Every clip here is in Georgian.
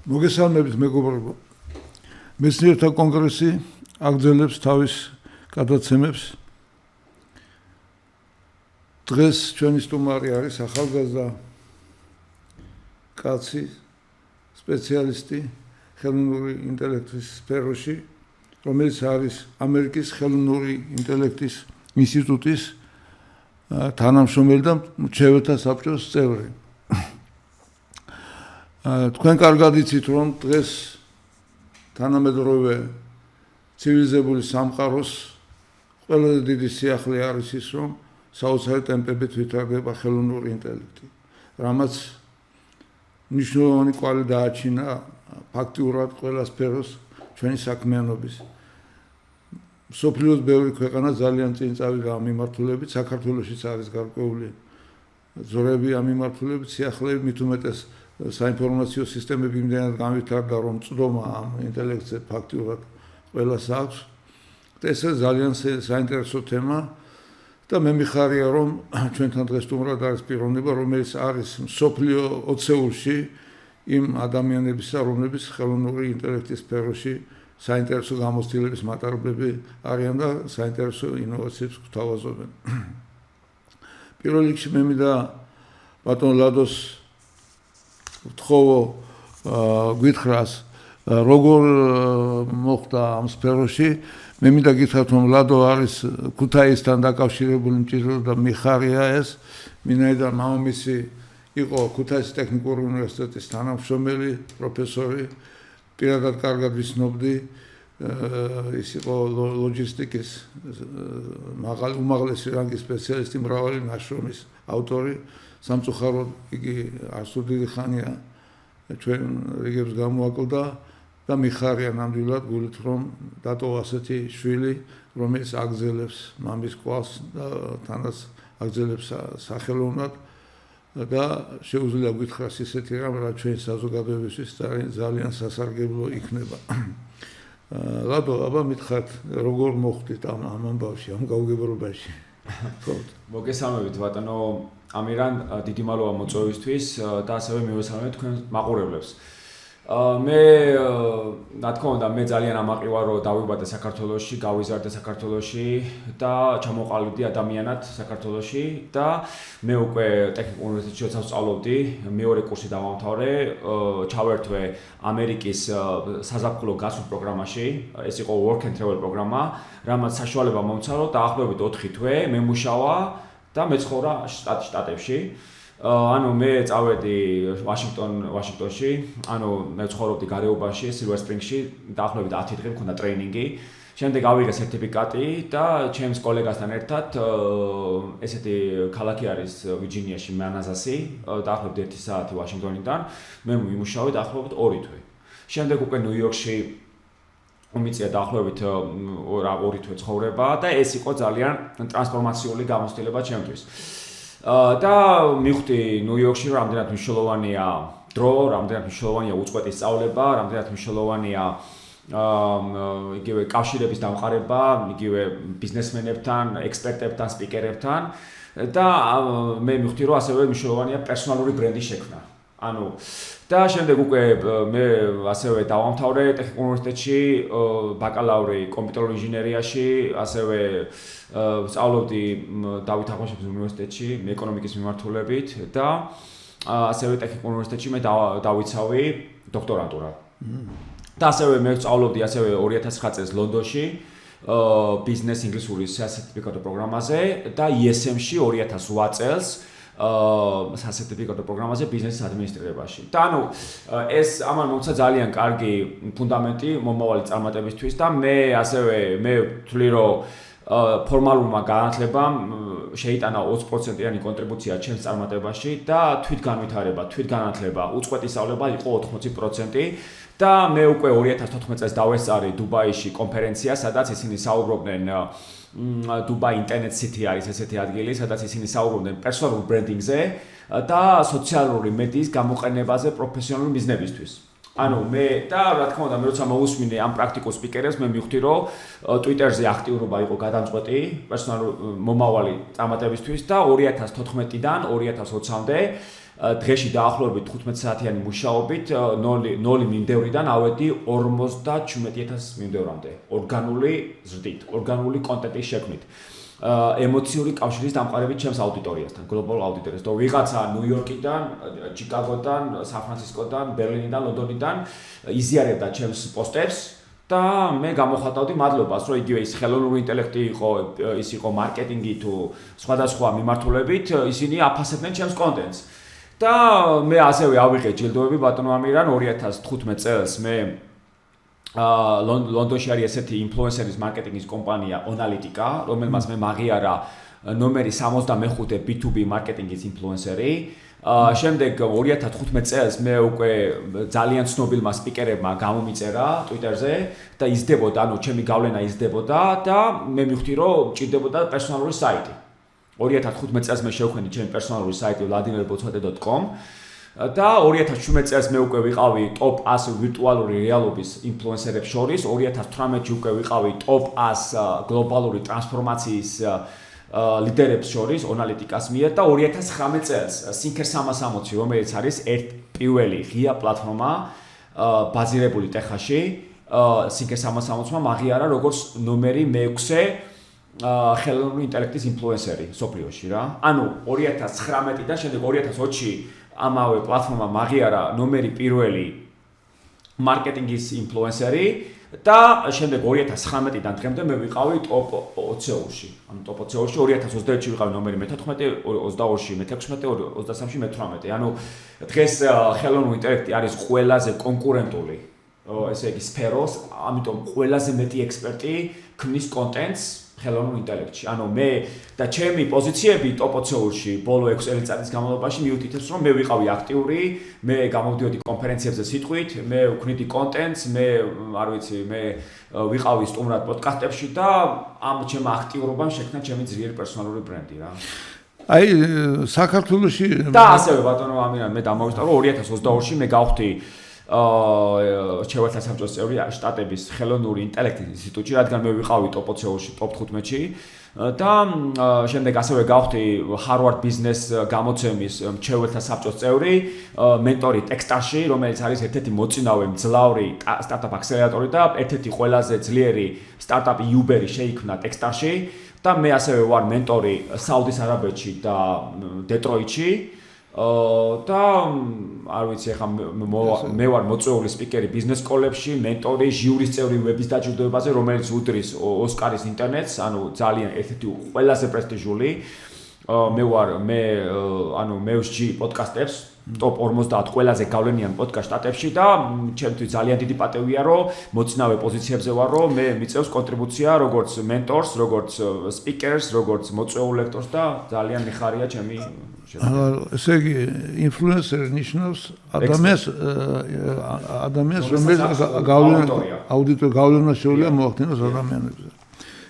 მოგესალმებით მეგობრებო. მეცნიერთა კონგრესი აგრძელებს თავის გადაცემებს. დღეს ჩვენი სტუმარი არის ახალგაზრდა კაცი, სპეციალისტი ხელოვნური ინტელექტის სფეროში, რომელიც არის ამერიკის ხელოვნური ინტელექტის ინსტიტუტის თანამშრომელი და მრჩეველთა საბჭოს წევრი. თქვენ კარგად იცით, რომ დღეს თანამედროვე ცივილიზებული სამყაროს ყველაზე დიდი სიახლე არის ის, რომ საოცარი ტემპებით ვითარდება ხელოვნური ინტელექტი, რამაც მნიშვნელოვანი კვალი დააჩინა ფაქტიურად ყველა სფეროს ჩვენი საქმიანობის. მსოფლიოს ბევრი ქვეყანა ძალიან წინ წავიდა ამ მიმართულებით, საქართველოშიც არის გარკვეული ძორები ამ მიმართულებით, სიახლეები მით უმეტეს საინფორმაციო სისტემები იმდენად განვითარდა, რომ წვდომა ამ ინტელექტზე ფაქტიურად ყველას აქვს. ეს ძალიან საინტერესო თემა და მე მიხარია, რომ ჩვენთან დღეს სტუმრად არის პიროვნება, რომელიც არის მსოფლიო ოცეულში იმ ადამიანებისა, რომლებიც ხელოვნური ინტელექტის სფეროში საინტერესო გამოცდილების მატარებლები არიან და საინტერესო ინოვაციებს გვთავაზობენ. პირველ რიგში მე მინდა ბატონ ლადოს ვთხოვო გითხრას, როგორ მოხდა ამ სფეროში. მე მინდა გითხრათ, რომ ლადო არის ქუთაისთან დაკავშირებული, მჭირდება და მიხარია ეს. ვინაიდან მამამისი იყო ქუთაისის ტექნიკური უნივერსიტეტის თანამშრომელი, პროფესორი, პირადად კარგად ვიცნობდი, ის იყო ლოჯისტიკის უმაღლესი რანგის სპეციალისტი, მრავალი ნაშრომის ავტორი. სამწუხაროდ იგი არასდროს დიდი ხანია ჩვენ რიგებს გამოაკლდა და მიხარია ნამდვილად გულით, რომ დატოვა ასეთი შვილი, რომელიც აგრძელებს მამის კვალს და თანაც აგრძელებს სახელოვნად და შეუძლია გითხრას ისეთი რამ, რაც ჩვენი საზოგადოებისთვის ძალიან სასარგებლო იქნება. ლადო, აბა მითხრათ, როგორ მოხვდით ამ ამბავში, ამ გაუგებრობაში? მოგესალმებით ბატონო ამირან, დიდი მადლობა მოწვევისთვის და ასევე მივესალმებით თქვენ მაყურებლებს. მე რა თქმა უნდა, მე ძალიან ამაყი ვარ, რომ დავიბადე საქართველოში, გავიზარდე საქართველოში და ჩამოყალიბდი ადამიანად საქართველოში და მე უკვე ტექნიკურ უნივერსიტეტში როცა ვსწავლობდი, მეორე კურსი დავამთავრე, ჩავერთვე ამერიკის საზაფხულო გასულ პროგრამაში, ეს იყო work and travel პროგრამა, რამაც საშუალება მომცა, რომ დაახლოებით 4 თვე მე მუშავა და მეცხოვრა შტატებში. ანუ მე წავედი ვაშინგტონში, ანუ მე ცხოვრობდი გარეუბანში, სილვერ სპრინგში, დაახლოებით 10 დღე მქონდა ტრეინინგი. შემდეგ ავიღე სერტიფიკატი და ჩემს კოლეგასთან ერთად ესეთი ქალაქი არის ვირჯინიაში, მანაზასი, დაახლოებით 1 საათი ვაშინგტონიდან, მე ვიმუშავე დაახლოებით 2 თვე. შემდეგ უკვე ნიუ-იორკში უმიწია დაახლოებით 2 თვე ცხოვრება და ეს იყო ძალიან ტრანსფორმაციული გამოცდილება ჩემთვის. და მივხვდი ნიუ-იორკში რამდენად მნიშვნელოვანია დრო, რამდენად მნიშვნელოვანია უწყვეტი სწავლება, რამდენად მნიშვნელოვანია იგივე კავშირების დამყარება, იგივე ბიზნესმენებთან, ექსპერტებთან, სპიკერებთან და მე მივხვდი, რომ ასევე მნიშვნელოვანია პერსონალური ბრენდის შექმნა. ანუ და შემდეგ უკვე მე ასევე დავამთავრე ტექნიკურ უნივერსიტეტში ბაკალავრი კომპიუტერულ ინჟინერიაში, ასევე ვსწავლობდი დავით აღმაშენებლის უნივერსიტეტში ეკონომიკის მიმართულებით და ასევე ტექნიკურ უნივერსიტეტში მე დავიცავი დოქტორანტურა. და ასევე მე ვსწავლობდი ასევე 2009 წელს ლონდონში ბიზნეს ინგლისური სერტიფიკატო პროგრამაზე და ESM-ში 2008 წელს სასერტიფიკატო პროგრამაზე ბიზნესის ადმინისტრირებაში. და ანუ ეს ამან მომცა ძალიან კარგი ფუნდამენტი მომავალი წარმატებისთვის და მე ასევე მე ვთვლი, რომ ფორმალურმა განათლებამ შეიტანა 20%-იანი კონტრიბუცია ჩემს წარმატებაში და თვითგანვითარება, თვითგანათლება, უწყვეტი სწავლება იყო 80% და მე უკვე 2014 წელს დავესწარი დუბაიში კონფერენცია, სადაც ისინი საუბრობდნენ Dubai Internet City არის ესეთი ადგილი, სადაც ისინი საუბრობდნენ პერსონალურ ბრენდინგზე და სოციალური მედიის გამოყენებაზე პროფესიონალური ბიზნესისთვის. ანუ მე და რა თქმა უნდა, მე როცა მოვუსმინე ამ პრაქტიკულ სპიკერებს, მე მივხვდი, რომ Twitter-ზე აქტიურობა იყო გადამწყვეტი პერსონალური მომავალი წარმატებისთვის და 2014-დან 2020-მდე დღეში დაახლოებით 15 საათიანი მუშაობით 0 მიმდევრიდან ავედი 57000 მიმდევრამდე ორგანული ზრდით, ორგანული კონტენტის შექმნით. ემოციური კავშირის დამყარებით ჩემს აუდიტორიასთან, გლობალურ აუდიტორიას. და ვიღაცა ნიუ-იორკიდან, ჩიკაგოდან, სან-ფრანცისკოდან, ბერლინიდან, ლონდონიდან იზიარებდა ჩემს პოსტებს და მე გამოხატავდი მადლობას, რომ იგივე ის ხელოვნური ინტელექტი იყო, ის იყო მარკეტინგი თუ სხვადასხვა მიმართულებით, ისინი აფასებდნენ ჩემს კონტენტს. და მე ასევე ავიღე ჯილდოები ბატონო ამირან 2015 წელს მე ლონდონში არის ესეთი ინფლუენსერის მარკეტინგის კომპანია Onalytica, რომელმაც მე მაღიარა ნომერი 65 B2B მარკეტინგის ინფლუენსერი. შემდეგ 2015 წელს მე უკვე ძალიან ცნობილმა სპიკერებმა გამომიწერა Twitter-ზე და იზრდებოდა, ანუ ჩემი გავლენა იზრდებოდა და მე მივხვდი რომ მჭირდებოდა პერსონალური საიტი. 2015 წელს მე შევქმნი ჩემი პერსონალური საიტი vladimirbocvate.com და 2017 წელს მე უკვე ვიყავი top 100 ვირტუალური რეალობის ინფლუენსერებს შორის, 2018-ში უკვე ვიყავი top 100 გლობალური ტრანსფორმაციის ლიდერებს შორის Onalytica-s მიერ და 2019 წელს Sinker 360, რომელიც არის პირველი ღია პლატფორმა ბაზირებული ტეხასში, Sinker 360-მა მაღიარა როგორც ნომერი მე-6 ხელოვნური ინტელექტის ინფლუენსერი სოფლიოში რა. ანუ 2019-დან შემდეგ 2020-ში ამავე პლატფორმა მაღიარა ნომერი პირველი მარკეტინგის ინფლუენსერი და შემდეგ 2019-დან დღემდე მე ვიყავი top 20-ში. ანუ top 20-ში 2021-ში ვიყავი ნომერი მე-14, 22-ში მე-16, 23-ში მე-18. ანუ დღეს ხელოვნური ინტელექტი არის ყველაზე კონკურენტული ესე იგი სფეროს, ამიტომ ყველაზე მეტი ექსპერტი ქმნის კონტენტს ხელოვნურ ინტელექტში. ანუ მე და ჩემი პოზიციები top 20-ში ბოლო 6 წელიწადის განმავლობაში მიუთითებს, რომ მე ვიყავი აქტიური, მე გამოვდიოდი კონფერენციებზე სიტყვით, მე ვქნიდი კონტენტს, მე არ ვიცი, მე ვიყავი სტუმრად პოდკასტებში და ამ ჩემმა აქტიურობამ შექმნა ჩემი ძლიერი პერსონალური ბრენდი რა. აი საქართველოში და ასევე ბატონო ამირან მე დამოვიწყდა, რომ 2022-ში მე გავხდი ჩევალთა საბჭოს წევრი შტატების ხელოვნური ინტელექტის ინსტიტუტში, რადგან მე ვიყავი top 20-ში, top 15-ში და შემდეგ ასევე გავხდი Harvard Business გამოცემის ჩევალთა საბჭოს წევრი, მენტორი Techstars-ში, რომელიც არის ერთ-ერთი მოწინავე მძლავრი სტარტაპ აქსელერატორი და ერთ-ერთი ყველაზე ძლიერი სტარტაპი Uber-ი შეიქმნა Techstars-ში და მე ასევე ვარ მენტორი საუდის არაბეთში და დეტროიტში. და არ ვიცი ახლა მე ვარ მოწვეული სპიკერი ბიზნეს სკოლებში, მენტორი, ჟიურის წევრი ვების დაჯილდოებაზე, რომელიც უდრის ოსკარის ინტერნეტს, ანუ ძალიან ერთ-ერთი ყველაზე პრესტიჟული. მე ვსჯი პოდკასტებს, top 50 ყველაზე გავლენიან პოდკასტ შტატებში და ჩემთვის ძალიან დიდი პატევია, რომ მოწინავე პოზიციებზე ვარ, რომ მე მიწევს კონტრიბუცია როგორც მენტორს, როგორც სპიკერს, როგორც მოწვეულ ლექტორს და ძალიან მიხარია ჩემი ესე იგი ინფლუენსერი ნიშნავს ადამიანს რომელიც გავლენა შეუძლია მოახდინოს ადამიანებზე.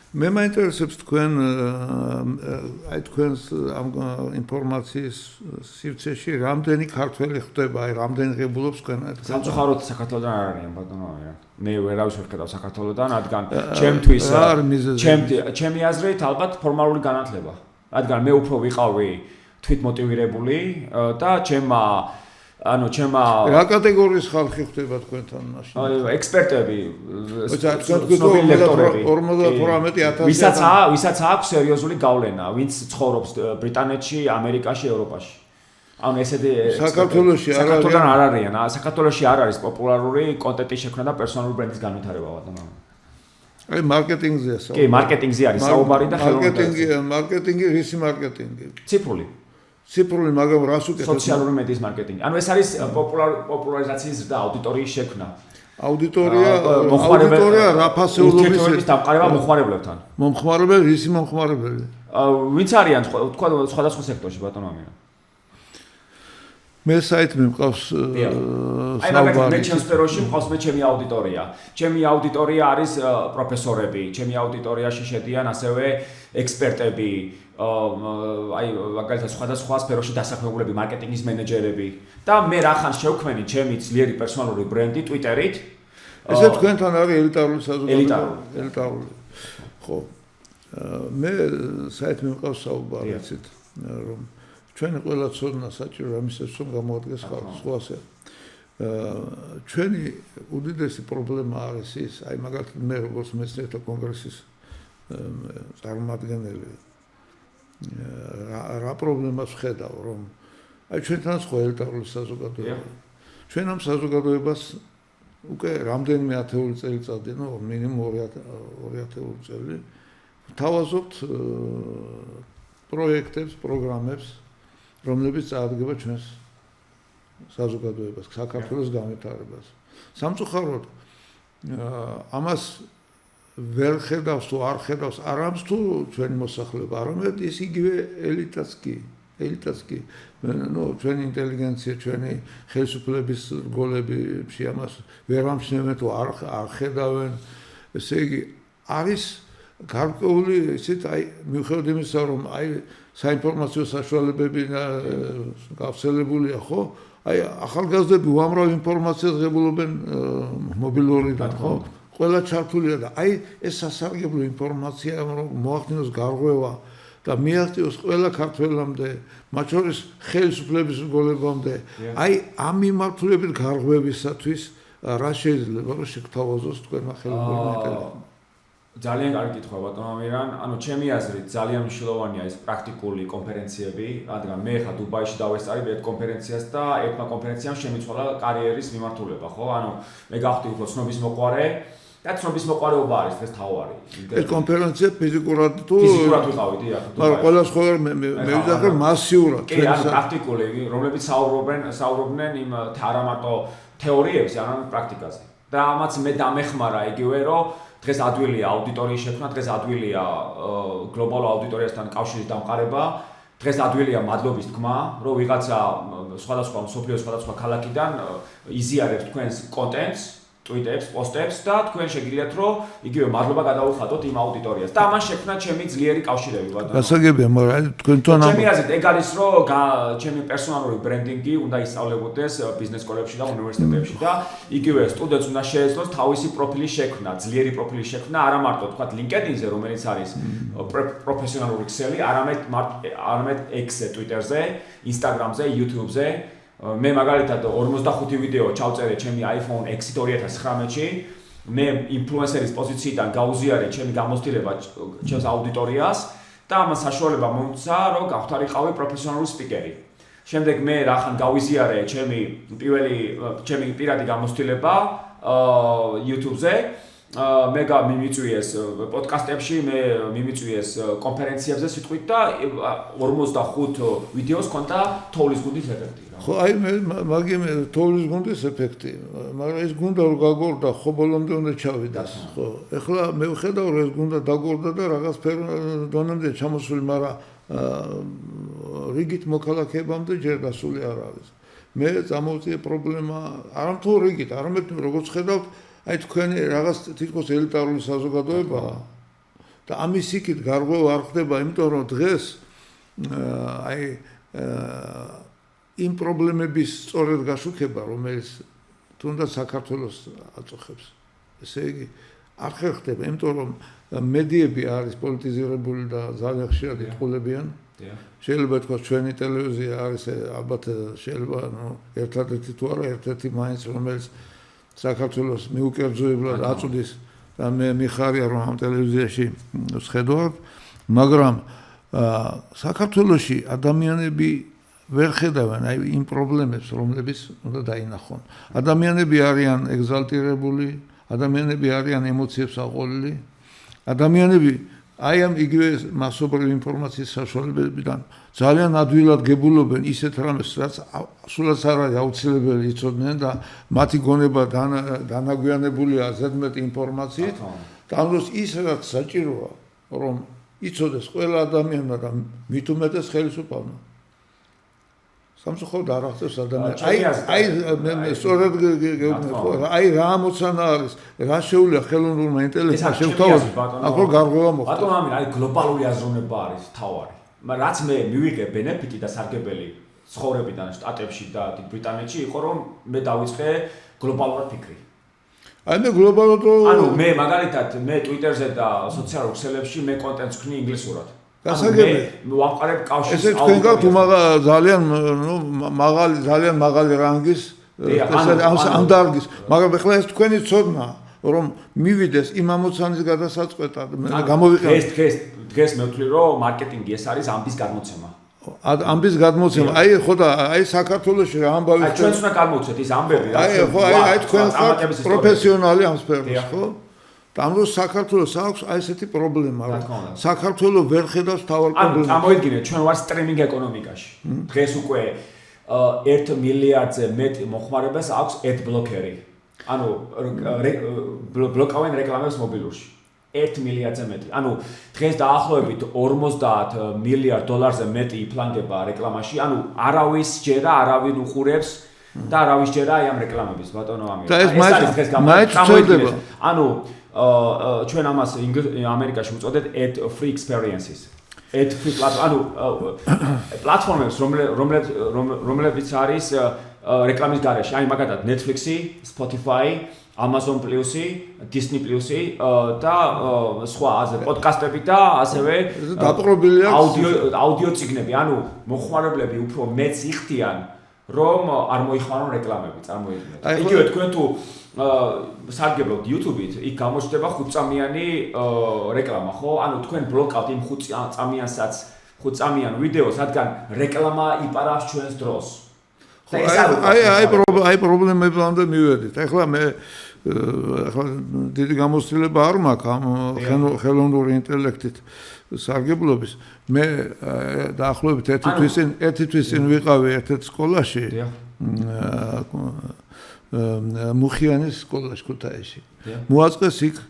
მე მაინტერესებს თქვენ აი თქვენს ამ ინფორმაციის სივრცეში რამდენი ქართველი ხდება, აი რამდენი ღებულობს თქვენ? სამწუხაროდ საქართველოსთან არ არიან ბატონო ამირან. მე ვერავის ვერ ხედავ საქართველოსთან, რადგან ჩემთვის ჩემი აზრით ალბათ ფორმალური განათლება. რადგან მე უფრო ვიყავი თვითმოტივირებული და ჩემმა რა კატეგორიის ხალხი ხდება თქვენთან მაშინ? ექსპერტები, ცნობილი ლექტორები, 58,000 ვისაც აქვს სერიოზული გავლენა, ვინც ცხოვრობს ბრიტანეთში, ამერიკაში, ევროპაში. ანუ ესეთი საქართველოში არ არიან. საქართველოში არ არის პოპულარული კონტენტის შექმნა და პერსონალური ბრენდის განვითარება ბატონო. აი მარკეტინგზეა საუბარი. კი, მარკეტინგზე არის საუბარი და ხელოვნური მარკეტინგი, რისი მარკეტინგი? ციფრული, მაგრამ რას უკეთებს? სოციალური მედიის მარკეტინგი. ანუ ეს არის პოპულარიზაციის და აუდიტორიის შექმნა. აუდიტორია რა ფასეულობის დამყარება მომხმარებლებთან. მომხმარებელი, რისი მომხმარებელი? ვინც არიან თქვა სხვადასხვა სექტორში ბატონო ამირან. მე საიტი მყავს აი მაგალითად მე ჩემს სფეროში მყავს ჩემი აუდიტორია. ჩემი აუდიტორია არის პროფესორები, ჩემი აუდიტორიაში შედიან ასევე ექსპერტები, აი მაგალითად სხვადასხვა სფეროში დასაქმებულები, მარკეტინგის მენეჯერები და მე რახან შევქმენი ჩემი ძლიერი პერსონალური ბრენდი Twitter-ით. ესე თქვენთან არის ელიტარული საზოგადოება. ელიტარული. ხო. მე საიტი მყავს საუბარი, იცით, რომ ჩვენი ყველა ცოდნა საჭირო ამისას რომ გამოადგეს ხალხს სხვაზე. ჩვენი უდიდესი პრობლემა არის ის, აი მაგალითად მე როგორც მეცნიერთა კონგრესის წარმომადგენელი რა პრობლემას ვხედავ, რომ აი ჩვენთანაც ხო ელიტარული საზოგადოება. ჩვენ ამ საზოგადოებას უკვე რამდენიმე ათეული წელიწადი, მინიმუმ 2000 წელი თავაზობთ პროექტებს, პროგრამებს, რომლებიც წარადგება ჩვენს საზოგადოებას, საქართველოს განვითარებას. სამწუხაროდ ამას ვერ ხედავს თუ არ ხედავს არამც თუ ჩვენი მოსახლეობა, არამედ ის იგივე ელიტაც კი. ჩვენი ინტელიგენცია, ჩვენი ხელისუფლების რგოლები ამას ვერ ამჩნევენ თუ არ ხედავენ. ესე იგი არის გარკვეული ისეთ აი მიუხედავად იმისა რომ აი საინფორმაციო საშუალებები გავრცელებულია ხო? აი ახალგაზრდები უამრავ ინფორმაციას ღებულობენ მობილურიდან ხო? ყველა ჩართულია და აი ეს სასარგებლო ინფორმაცია რომ მოახდინოს გარღვევა და მიაღწიოს ყველა ქართველამდე, მათ შორის ხელისუფლების რგოლებამდე, აი ამ მიმართულებით გარღვევისათვის რა შეიძლება რომ შეგთავაზოს თქვენმა ხელმძღვანელმა ინტელექტმა? ძალიან კარგი კითხვა ბატონო ამირან, ანუ ჩემი აზრით ძალიან მნიშვნელოვანია ეს პრაქტიკული კონფერენციები, რადგან მე ხა დუბაიში დავესწარი ერთ კონფერენციას და ერთმა კონფერენციამ შემიცვალა კარიერის მიმართულება, ხო? ანუ მე გავხდი უფრო ცნობის მოყვარე და ცნობის მოყვარეობა არის ეს თავარი. ეს კონფერენცია ფიზიკურად თუ ფიზიკურად ვიყავი, დიახ. მაგრამ ყველა სხვა მე ვიზახე მასიურად. კი, ანუ პრაქტიკული, რომლებიც საუბრობდნენ იმ არა მარტო თეორიებზე, არამედ პრაქტიკაზე. და ამაც მე დამეხმარა იგივე რომ დღეს ადვილია აუდიტორიის შექმნა, დღეს ადვილია გლობალურ აუდიტორიასთან კავშირის დამყარება, დღეს ადვილია მადლობის თქმა, რომ ვიღაცა სხვადასხვა მსოფლიოს სხვადასხვა ქალაქიდან იზიარებს თქვენს კონტენტს, ტვიტებს, პოსტებს და თქვენ შეგიძლიათ რომ იგივე მადლობა გადაუხადოთ იმ აუდიტორიას. და ამან შექმნა ჩემი ძლიერი კავშირები ბატონო. გასაგებია, მაგრამ თქვენთან ჩემი აზრით ეგ არის რომ ჩემი პერსონალური ბრენდინგი უნდა ისწავლებოდეს ბიზნეს სკოლებში და უნივერსიტეტებში და იგივე სტუდენტს უნდა შეეძლოს თავისი პროფილის შექმნა, ძლიერი პროფილის შექმნა, არა მარტო თქვა LinkedIn-ზე, რომელიც არის პროფესიონალური ქსელი, არამედ X-ზე, Twitter-ზე, Instagram-ზე, YouTube-ზე. მე მაგალითად 45 ვიდეო ჩავწერე ჩემი iPhone X 2019-ში. მე ინფლუენსერის პოზიციიდან გავუზიარე ჩემი გამოცდილება ჩემს აუდიტორიას და ამას საშუალება მომცა, რომ გავხდარიყავი პროფესიონალური სპიკერი. შემდეგ მე რახან გავიზიარე ჩემი პირადი გამოცდილება YouTube-ზე. მე მიმიწვიეს პოდკასტებში, მე მიმიწვიეს კონფერენციებზე სიტყვით და 45 ვიდეოს ჰქონდა თოვლის გუნდის ეფექტი. ხო, აი მე თოვლის გუნდის ეფექტი, მაგრამ ეს გუნდა რომ გაგორდა, ხო ბოლომდე უნდა ჩავიდეს, ხო. ეხლა მე ვხედავ რომ ეს გუნდა დაგორდა და რაღაც დონემდე ჩამოსული, მაგრამ რიგით მოქალაქეებამდე ჯერ გასული არ არის. მე წამოვწიე პრობლემა არ თუ რიგით, არამედ როგორც ხედავთ აი თქვენი რაღაც თითქოს ელიტარული საზოგადოებაა და ამის იქით გარღვევა არ ხდება, იმიტომ რომ დღეს აი იმ პრობლემების სწორედ გაშუქება, რომელიც თუნდაც საქართველოს აწუხებს. ესე იგი არ ხერხდება, იმიტომ რომ მედიები არის პოლიტიზირებული და ძალიან ხშირად იტყულებიან. შეიძლება თქვას ჩვენი ტელევიზია არის ალბათ შეიძლება ერთადერთი თუ არა ერთ-ერთი მაინც რომელიც საქართველოს მიუკერძოებლად აწვდის და მე მიხარია რომ ამ ტელევიზიაში ვხედავ, მაგრამ საქართველოში ადამიანები ვერ ხედავენ აი იმ პრობლემებს, რომლებიც უნდა დაინახონ. ადამიანები არიან ეგზალტირებული, ადამიანები არიან ემოციებს აყოლილი, ადამიანები აი ამ იგივე მასობრივი ინფორმაციის საშუალებებიდან ძალიან ადვილად გებულობენ ისეთ რამეს, რაც სულაც არ არის აუცილებელი იცოდნენ და მათი გონება დანაგვიანებულია ზედმეტ ინფორმაციით და ამ დროს ის რაც საჭიროა, რომ იცოდეს ყველა ადამიანმა და მით უმეტეს ხელისუფალმა. სამწუხაროდ არ ახდენს ადამიანს. აი მე სწორედ აი რა ამოცანა არის, რა შეუძლია ხელოვნურმა ინტელექტმა შევთავაზოს, ახლა გარღვევა მოხდა. ბატონო ამინ, აი გლობალური აზროვნება არის თავარი. მაგრამ რაც მე მივიღე ბენეფიტი და სარგებელი ცხოვრებიდან შტატებში და დიდ ბრიტანეთში იყო, რომ მე დავიწყე გლობალურად ფიქრი. აი მე გლობალურად ანუ მე მაგალითად მე Twitter-ზე და სოციალურ ქსელებში მე კონტენტს ვქნი ინგლისურად. გასაგებია. ვამყარებ კავშირს ესე თქვენ გაქვთ ძალიან ძალიან მაღალი რანგის ამ დარგის, მაგრამ ახლა ეს თქვენი ცოდნა რომ მივიდეს იმ ამოცანის გადასაწყვეტად გამოვიყენოთ. დღეს მე ვთვლი რომ მარკეტინგი ეს არის ამბის გადმოცემა. ამბის გადმოცემა. აი ხო და აი საქართველოში რა ამბავი აი ჩვენც უნდა გამოვცეთ ის ამბები რა. აი თქვენ ხართ პროფესიონალი ამ სფეროში, ხო? ამ დროს საქართველოს აქვს აი ესეთი პრობლემა, რომ საქართველოს ვერ ხედავს თავარ პრობლემას. ამოიდგინეთ, ჩვენ ვართ სტრიმინგ ეკონომიკაში. დღეს უკვე 1 მილიარდზე მეტ მოხმარებას აქვს ad blocker-ი. ანუ ბლოკავენ რეკლამებს მობილურში. 1 მილიარდზე მეტი. ანუ დღეს დაახლოებით 50 მილიარდ დოლარზე მეტი იფლანგება რეკლამაში. ანუ არავის ჯერა არავინ უყურებს და არავის ჯერა აი ამ რეკლამების ბატონო ამირა. ეს არის დღეს გამოიდგინეთ. ანუ ჩვენ ამას ამერიკაში უწოდეთ ad free experiences. ad free ანუ პლატფორმებს რომლებიც არის რეკლამის გარეშე. აი მაგალითად Netflix-ი, Spotify, Amazon Plus-ი, Disney Plus-ი და სხვა პოდკასტები და ასევე დაპყრობილი აუდიო წიგნები. ანუ მოხმარებლები უფრო მეც იხდიან რომ არ მოიხმარონ რეკლამები, წარმოიდგინეთ. იგივე თქვენ თუ სარგებლობთ YouTube-ით, იქ გამოჩნდება 5-წამიანი რეკლამა, ხო? ანუ თქვენ ბლოკავთ იმ 5-წამიან ვიდეოს, რადგან რეკლამა იპარავს ჩვენს დროს. აი პრობლემებამდე მივედით. ახლა მე დიდი გამოცდილება არ მაქვს ამ ხელოვნური ინტელექტით სარგებლობის. მე დაახლოებით ერთი თვის წინ ვიყავი ერთ-ერთ სკოლაში. მუხიანის სკოლაში ქუთაისში. მოაწყეს იქ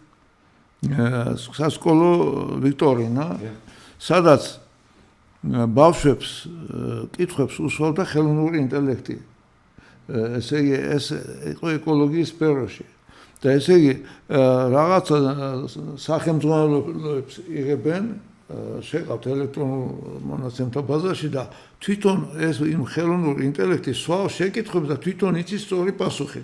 სასკოლო ვიქტორინა, სადაც ბავშვებს კითხვებს უსვამდა ხელოვნური ინტელექტი. ესე იგი ეს იყო ეკოლოგიის სფეროში. და ესე იგი რაღაც სახელმძღვანელოებს იღებენ შეყავთ ელექტრონულ მონაცემთა ბაზაში და თვითონ ეს იმ ხელოვნური ინტელექტი სვავს შეკითხვებს და თვითონ იცის სწორი პასუხი.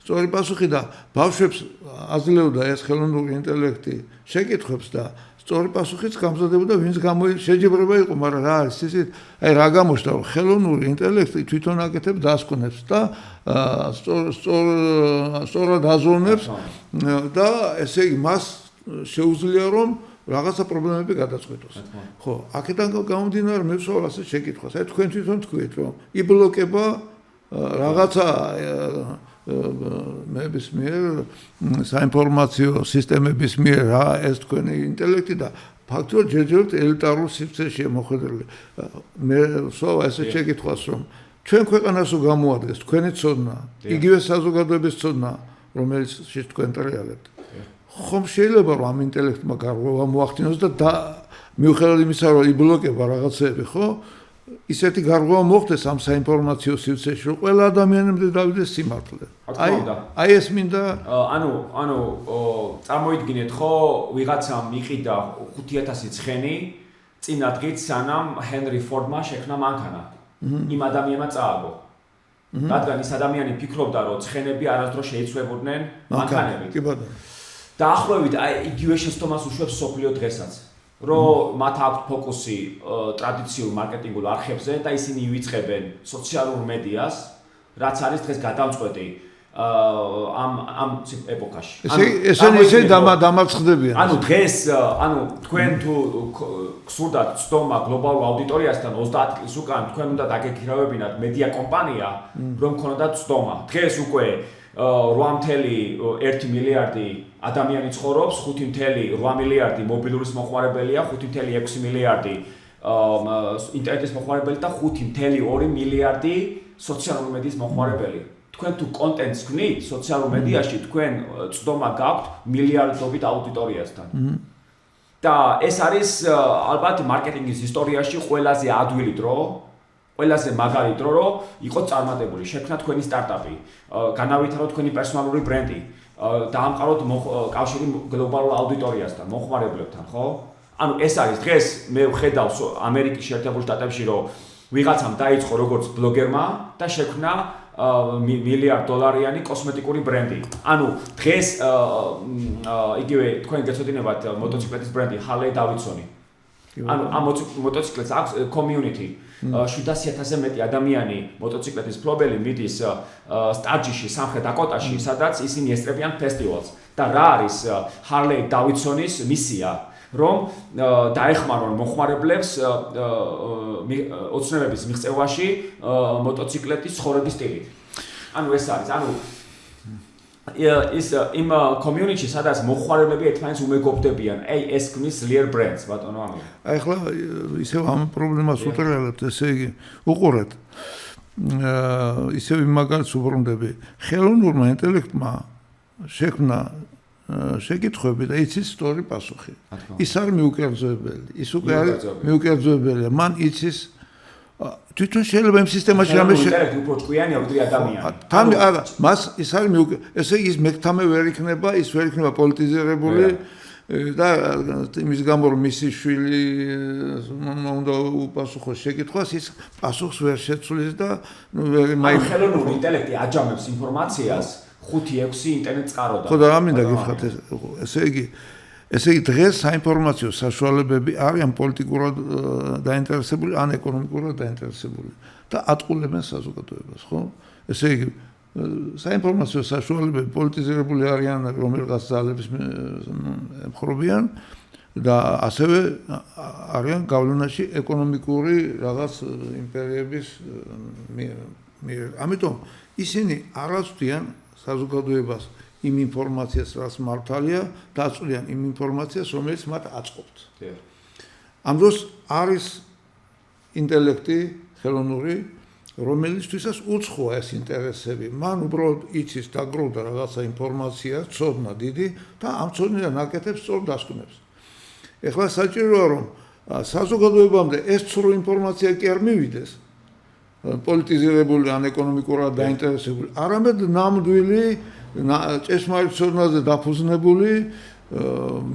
სწორი პასუხი და ბავშვებს აძლევდა ეს ხელოვნური ინტელექტი შეკითხვებს და სწორი პასუხიც გამზადებოდა ვინც შეჯიბრება იყო, მაგრამ რა არის ისიც აი რა გამოჩნდა რომ ხელოვნური ინტელექტი თვითონ აკეთებს დასკვნებს და სწორად აზროვნებს და ესე იგი მას შეუძლია რომ რაღაცა პრობლემები გადაწყვეტოს. ხო, აქედან გამომდინარე მე ვსვამ ასე შეკითხვას. აი თქვენ თვითონ თქვით რომ იბლოკება რაღაცა მეების მიერ საინფორმაციო სისტემების მიერ რა ეს თქვენი ინტელექტი და ფაქტობრივად ჯერჯერობით ელიტარულ სივრცეშია მოხვედრილი. მე ვსვამ ასე შეკითხვას რომ ჩვენ ქვეყანას რო გამოადგენს თქვენი ცოდნა, იგივე საზოგადოების ცოდნა, რომელიც თქვენ ტრიალებთ. ხომ შეიძლება რომ ამ ინტელექტმა გარღვევა მოახდინოს და მიუხედავად იმისა რომ იბლოკება რაღაცები, ხო? ისეთი გარღვევა მოხდეს ამ საინფორმაციო სივრცეში, რომ ყველა ადამიანამდე დავიდეს სიმართლე. აი ეს მინდა ანუ წარმოიდგინეთ ხო, ვიღაცამ იყიდა 5000 ცხენი წინა დღით სანამ ჰენრი ფორდმა შექმნა მანქანა. იმ ადამიანმა წააგო. რადგან ის ადამიანი ფიქრობდა რომ ცხენები არასდროს შეიცვლებოდნენ მანქანებით. კი ბატონო. დაახლოებით აი იგივე შეცდომას უშვებს სოფლიო დღესაც. რომ მათ აქვს ფოკუსი ტრადიციულ მარკეტინგულ არხებზე და ისინი ივიწყებენ სოციალურ მედიას, რაც არის დღეს გადამწყვეტი ამ ეპოქაში. ესენი დამარცხდებიან. ანუ დღეს თქვენ თუ გსურდათ ცდომა გლობალურ აუდიტორიასთან 30 წლის უკან თქვენ უნდა დაგეკირავებინათ მედია კომპანია, რომ გქონოდათ ცდომა. დღეს უკვე 8.1 მილიარდი ადამიანი ცხოვრობს, 5.8 მილიარდი მობილურის მოხმარებელია, 5.6 მილიარდი ინტერნეტის მოხმარებელი და 5.2 მილიარდი სოციალური მედიის მოხმარებელი. თქვენ თუ კონტენტს გქნით სოციალურ მედიაში, თქვენ ცდომა გაქვთ მილიარდობით აუდიტორიასთან. და ეს არის ალბათ მარკეტინგის ისტორიაში ყველაზე ადვილი დრო, ყველაზე მაგარი დრო, რომ იყოს წარმატებული, შექმნა თქვენი სტარტაპი, განავითაროთ თქვენი პერსონალური ბრენდი, დაამყაროთ კავშირი გლობალურ აუდიტორიასთან, მოხმარებლებთან, ხო? ანუ ეს არის დღეს მე ვხედავ ამერიკის შეერთებულ შტატებში, რომ ვიღაცამ დაიწყო როგორც ბლოგერმა და შექმნა $1 მილიარდიანი კოსმეტიკური ბრენდი. ანუ დღეს იგივე თქვენ გეცოდინებათ მოტოციკლეთის ბრენდი Harley Davidson. ანუ ამ მოტოციკლეტს აქვს community 700,000-ზე მეტი ადამიანი მოტოციკლეტის ფლობელი მიდის სტარჯიში, სამხრეთ დაკოტაში, სადაც ისინი ესწრებიან ფესტივალს. და რა არის ჰარლეი დავიდსონის მისია, რომ დაეხმარონ მოხმარებლებს ოცნებების მიღწევაში მოტოციკლეტის ცხოვრების სტილით. ანუ ეს არის, ანუ ის იმ community სადაც მოხმარებლები ერთმანეთს უმეგობრდებიან. ეს ქმნის ძლიერ ბრენდს, ბატონო ამია. აი ახლა ისევ ამ პრობლემას უტრიალებთ, ესე იგი, უყურეთ. ისევ იმ მაგალითს უბრუნდები. ხელოვნურმა ინტელექტმა შექმნა შეკითხვები და იცის სწორი პასუხი. ის არის მიუკერძოებელი. ის უკვე არის მიუკერძოებელია. მან იცის თვითონ შეიძლება იმ სისტემაში რამე ინტელექტი უფრო ჭკვიანია ვიდრე ადამიანი. არა, მას ის არის ესე ის მექთამე ვერ იქნება, ის ვერ იქნება პოლიტიზირებული და იმის გამო რომ მისი შვილი უნდა უპასუხოს შეკითხვას, ის პასუხს ვერ შეცვლის და ხელოვნური ინტელექტი აჯამებს ინფორმაციას 5-6 ინტერნეტ წყაროდან. ხო და ამინდა გიხართ ესე იგი დღეს საინფორმაციო საშუალებები არიან პოლიტიკურად დაინტერესებული ან ეკონომიკურად დაინტერესებული და ატყულებენ საზოგადოებას, ხო? ესე იგი საინფორმაციო საშუალებები პოლიტიზირებული არიან, რომელიღაც ძალების ემხრობიან და ასევე არიან გავლენაში ეკონომიკური რაღაც იმპერიების მიერ. ამიტომ ისინი არ აწვდიან საზოგადოებას იმ ინფორმაციას, რაც მართალია, და აწვდიან იმ ინფორმაციას, რომელიც მათ აწყობთ. ამ დროს არის ინტელექტი ხელოვნური, რომელიცთვისაც უცხოა ეს ინტერესები. მან უბრალოდ იცის დაგროვდა რაღაცა ინფორმაცია, ცოდნა დიდი და ამ ცოდნიდან აკეთებს სწორ დასკვნებს. ეხლა საჭიროა რომ საზოგადოებამდე ეს ცრუ ინფორმაცია კი არ მივიდეს, პოლიტიზირებული ან ეკონომიკურად დაინტერესებული, არამედ ნამდვილი ჭეშმარიტ ცოდნაზე დაფუძნებული